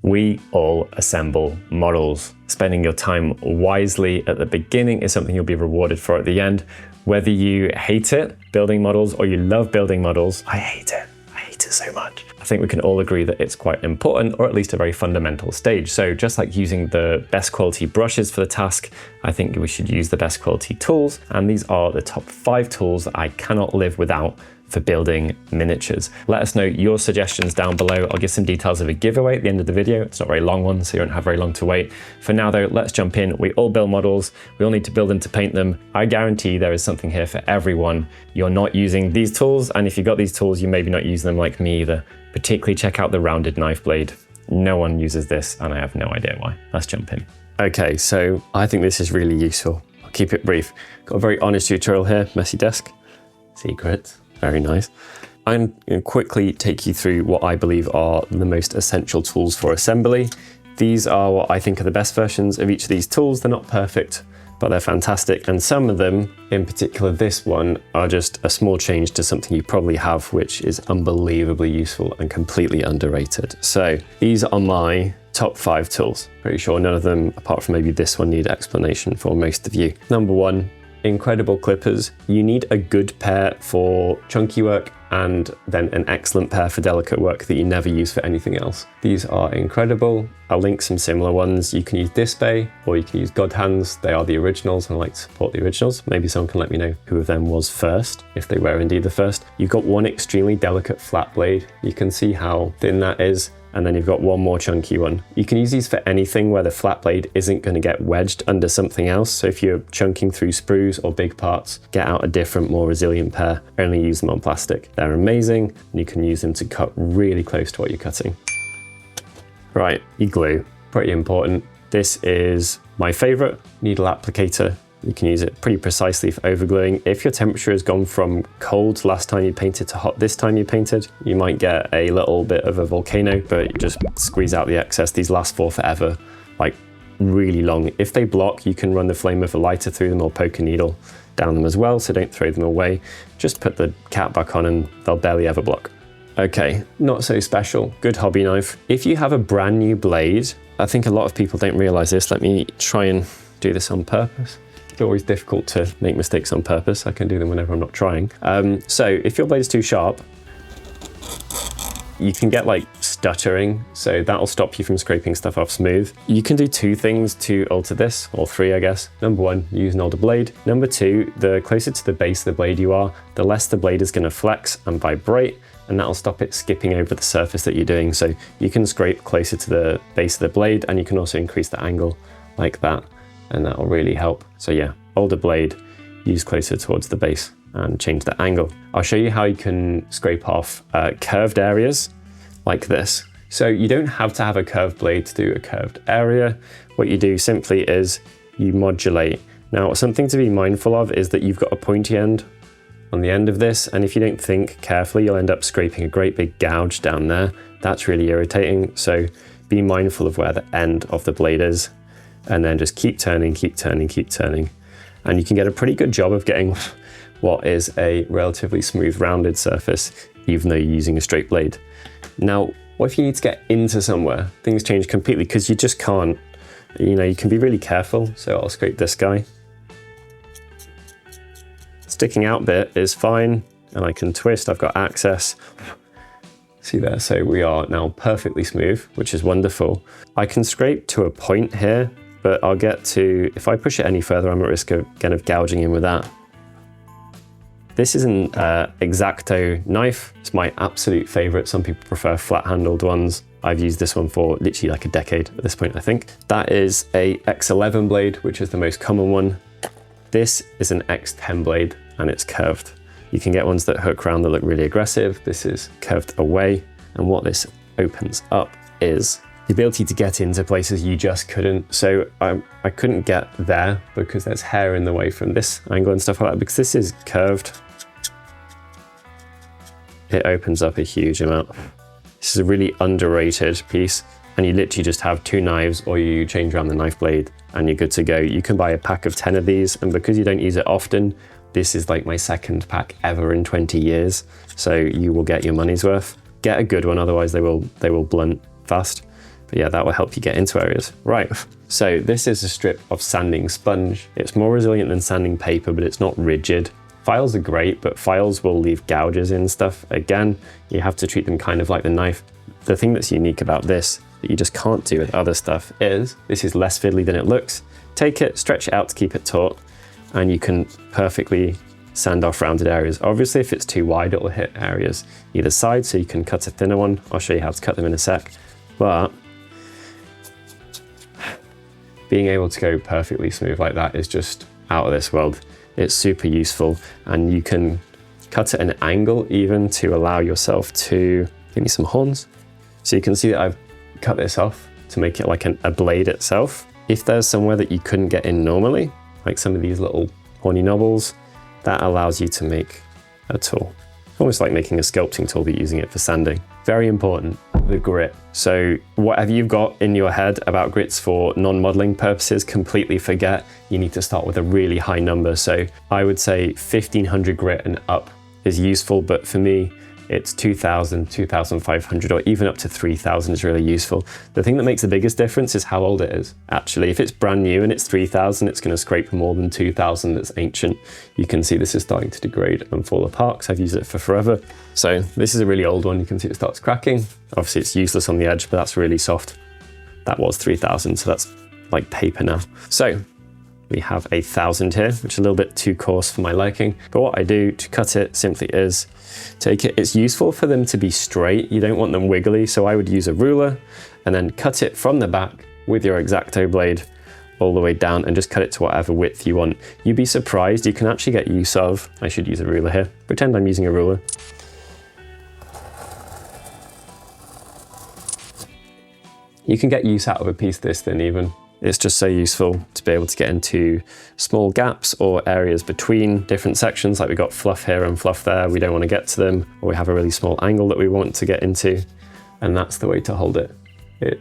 We all assemble models. Spending your time wisely at the beginning is something you'll be rewarded for at the end. Whether you hate it, building models, or you love building models, I hate it so much. I think we can all agree that it's quite important, or at least a very fundamental stage. So just like using the best quality brushes for the task, I think we should use the best quality tools. And these are the top 5 tools that I cannot live without for building miniatures. Let us know your suggestions down below. I'll give some details of a giveaway at the end of the video. It's not a very long one, so you don't have very long to wait. For now though, let's jump in. We all build models. We all need to build them to paint them. I guarantee there is something here for everyone. You're not using these tools, and if you got these tools, you maybe not use them like me either. Particularly check out the rounded knife blade. No one uses this, and I have no idea why. Let's jump in. Okay, so I think this is really useful. I'll keep it brief. Got a very honest tutorial here, messy desk, secrets. Very nice. I'm going to quickly take you through what I believe are the most essential tools for assembly. These are what I think are the best versions of each of these tools. They're not perfect, but they're fantastic. And some of them, in particular this one, are just a small change to something you probably have, which is unbelievably useful and completely underrated. So these are my top 5 tools. Pretty sure none of them, apart from maybe this one, need explanation for most of you. Number 1, incredible clippers. You need a good pair for chunky work and then an excellent pair for delicate work that you never use for anything else. These are incredible. I'll link some similar ones. You can use Display or you can use God Hands. They are the originals and I like to support the originals. Maybe someone can let me know who of them was first, if they were indeed the first. You've got one extremely delicate flat blade. You can see how thin that is. And then you've got one more chunky one. You can use these for anything where the flat blade isn't going to get wedged under something else. So if you're chunking through sprues or big parts, get out a different, more resilient pair. Only use them on plastic. They're amazing, and you can use them to cut really close to what you're cutting. Right, your glue, pretty important. This is my favorite needle applicator. You can use it pretty precisely for overgluing. If your temperature has gone from cold last time you painted to hot this time you painted, you might get a little bit of a volcano, but you just squeeze out the excess. These last for forever, like really long. If they block, you can run the flame of a lighter through them or poke a needle down them as well, so don't throw them away. Just put the cap back on and they'll barely ever block. Okay, not so special, good hobby knife. If you have a brand new blade, I think a lot of people don't realize this. Let me try and do this on purpose. It's always difficult to make mistakes on purpose. I can do them whenever I'm not trying. So if your blade is too sharp, you can get like stuttering, so that'll stop you from scraping stuff off smooth. You can do 2 things to alter this, or 3 I guess. Number 1, use an older blade. Number 2, the closer to the base of the blade you are, the less the blade is going to flex and vibrate, and that'll stop it skipping over the surface that you're doing. So you can scrape closer to the base of the blade, and you can also increase the angle like that, and that'll really help. So yeah, older blade, use closer towards the base and change the angle. I'll show you how you can scrape off curved areas like this. So you don't have to have a curved blade to do a curved area. What you do simply is you modulate. Now, something to be mindful of is that you've got a pointy end on the end of this, and if you don't think carefully, you'll end up scraping a great big gouge down there. That's really irritating. So be mindful of where the end of the blade is, and then just keep turning, keep turning, keep turning. And you can get a pretty good job of getting what is a relatively smooth rounded surface, even though you're using a straight blade. Now, what if you need to get into somewhere? Things change completely because you just can't, you can be really careful. So I'll scrape this guy. Sticking out bit is fine, and I can twist, I've got access. See there, so we are now perfectly smooth, which is wonderful. I can scrape to a point here, but I'll get to, if I push it any further, I'm at risk of kind of gouging in with that. This is an X-Acto knife. It's my absolute favorite. Some people prefer flat-handled ones. I've used this one for literally like a decade at this point, I think. That is a X11 blade, which is the most common one. This is an X10 blade, and it's curved. You can get ones that hook around that look really aggressive. This is curved away. And what this opens up is the ability to get into places you just couldn't. So I couldn't get there because there's hair in the way from this angle and stuff like that. Because this is curved, it opens up a huge amount. This is a really underrated piece, and you literally just have 2 knives, or you change around the knife blade and you're good to go. You can buy a pack of 10 of these, and because you don't use it often, this is like my 2nd pack ever in 20 years. So you will get your money's worth. Get a good one, otherwise they will blunt fast. But yeah, that will help you get into areas. Right, so this is a strip of sanding sponge. It's more resilient than sanding paper, but it's not rigid. Files are great, but files will leave gouges in stuff. Again, you have to treat them kind of like the knife. The thing that's unique about this that you just can't do with other stuff is this is less fiddly than it looks. Take it, stretch it out to keep it taut, and you can perfectly sand off rounded areas. Obviously, if it's too wide, it will hit areas either side, so you can cut a thinner one. I'll show you how to cut them in a sec. But being able to go perfectly smooth like that is just out of this world. It's super useful, and you can cut at an angle even to allow yourself to give me some horns. So you can see that I've cut this off to make it like a blade itself. If there's somewhere that you couldn't get in normally, like some of these little horny knobbles, that allows you to make a tool. Almost like making a sculpting tool, but using it for sanding. Very important, the grit. So whatever you've got in your head about grits for non-modeling purposes, completely forget. You need to start with a really high number. So I would say 1500 grit and up is useful, but for me, it's 2000, 2500, or even up to 3000 is really useful. The thing that makes the biggest difference is how old it is. Actually, if it's brand new and it's 3000, it's going to scrape more than 2000 that's ancient. You can see this is starting to degrade and fall apart because I've used it for forever. So this is a really old one. You can see it starts cracking. Obviously it's useless on the edge, but that's really soft. That was 3000, so that's like paper now. So we have 1000 here, which is a little bit too coarse for my liking. But what I do to cut it simply is take it. It's useful for them to be straight. You don't want them wiggly. So I would use a ruler and then cut it from the back with your X-Acto blade all the way down and just cut it to whatever width you want. You'd be surprised. You can actually get use of, I should use a ruler here. Pretend I'm using a ruler. You can get use out of a piece this thin even. It's just so useful to be able to get into small gaps or areas between different sections, like we got fluff here and fluff there. We don't want to get to them, or we have a really small angle that we want to get into, and that's the way to hold it.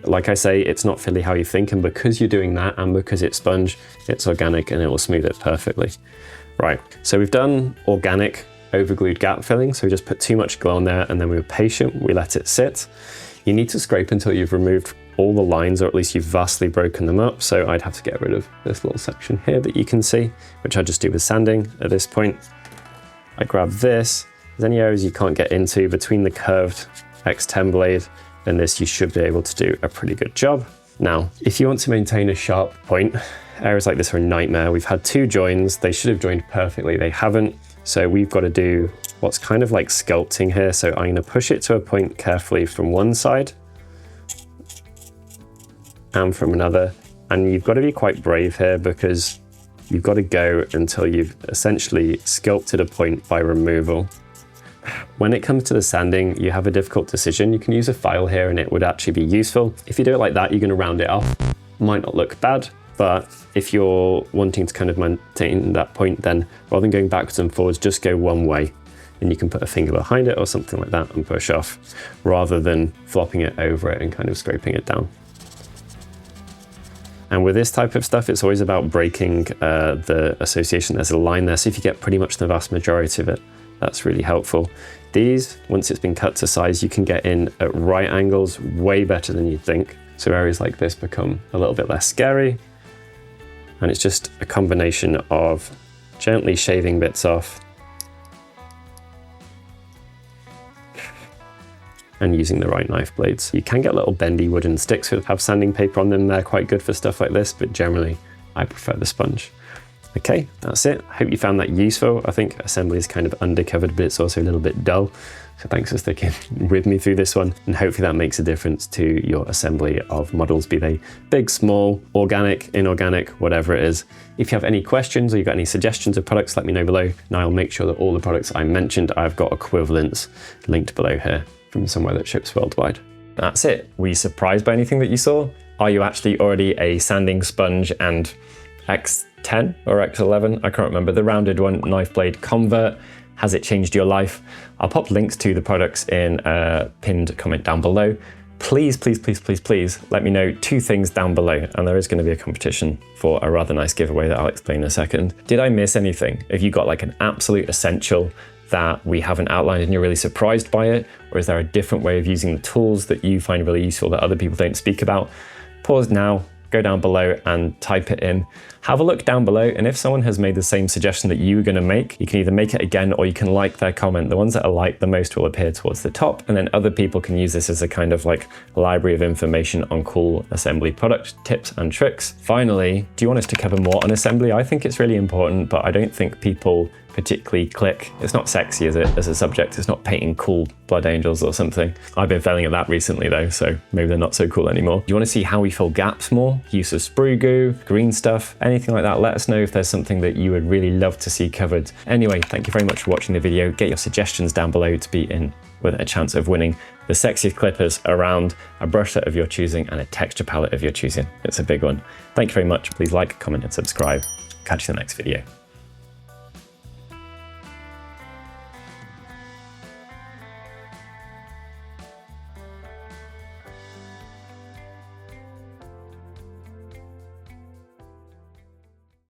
Like I say, it's not fiddly how you think, and because you're doing that and because it's sponge, it's organic and it will smooth it perfectly. Right, so we've done organic overglued gap filling, so we just put too much glue on there and then we were patient, we let it sit. You need to scrape until you've removed all the lines, or at least you've vastly broken them up. So I'd have to get rid of this little section here that you can see, which I just do with sanding at this point. I grab this. If there's any areas you can't get into between the curved X10 blade and this, you should be able to do a pretty good job. Now, if you want to maintain a sharp point, areas like this are a nightmare. We've had two joins. They should have joined perfectly. They haven't. So we've got to do what's kind of like sculpting here. So I'm going to push it to a point carefully from one side and from another. And you've got to be quite brave here because you've got to go until you've essentially sculpted a point by removal. When it comes to the sanding, you have a difficult decision. You can use a file here and it would actually be useful. If you do it like that, you're going to round it off. Might not look bad, but if you're wanting to kind of maintain that point, then rather than going backwards and forwards, just go one way. And you can put a finger behind it or something like that and push off, rather than flopping it over it and kind of scraping it down. And with this type of stuff, it's always about breaking the association. There's a line there, so if you get pretty much the vast majority of it, that's really helpful. These, once it's been cut to size, you can get in at right angles way better than you'd think. So areas like this become a little bit less scary. And it's just a combination of gently shaving bits off and using the right knife blades. You can get little bendy wooden sticks that have sanding paper on them. They're quite good for stuff like this, but generally I prefer the sponge. Okay, that's it. I hope you found that useful. I think assembly is kind of undercovered, but it's also a little bit dull. So thanks for sticking with me through this one. And hopefully that makes a difference to your assembly of models, be they big, small, organic, inorganic, whatever it is. If you have any questions or you've got any suggestions of products, let me know below. And I'll make sure that all the products I mentioned, I've got equivalents linked below here from somewhere that ships worldwide. That's it. Were you surprised by anything that you saw? Are you actually already a sanding sponge and X10 or X11? I can't remember. The rounded one, knife blade convert. Has it changed your life? I'll pop links to the products in a pinned comment down below. Please, please, please, please, please let me know 2 things down below, and there is going to be a competition for a rather nice giveaway that I'll explain in a second. Did I miss anything? If you got like an absolute essential that we haven't outlined and you're really surprised by it? Or is there a different way of using the tools that you find really useful that other people don't speak about? Pause now, go down below and type it in. Have a look down below, and if someone has made the same suggestion that you were going to make, you can either make it again or you can like their comment. The ones that are liked the most will appear towards the top, and then other people can use this as a kind of like library of information on cool assembly product tips and tricks. Finally, do you want us to cover more on assembly? I think it's really important, but I don't think people particularly click. It's not sexy, is it, as a subject? It's not painting cool blood angels or something. I've been failing at that recently though, so maybe they're not so cool anymore. Do you want to see how we fill gaps more? Use of sprue goo, green stuff, anything like that? Let us know if there's something that you would really love to see covered. Anyway, thank you very much for watching the video. Get your suggestions down below to be in with a chance of winning the sexiest clippers around, a brush set of your choosing, and a texture palette of your choosing. It's a big one. Thank you very much. Please like, comment, and subscribe. Catch you in the next video.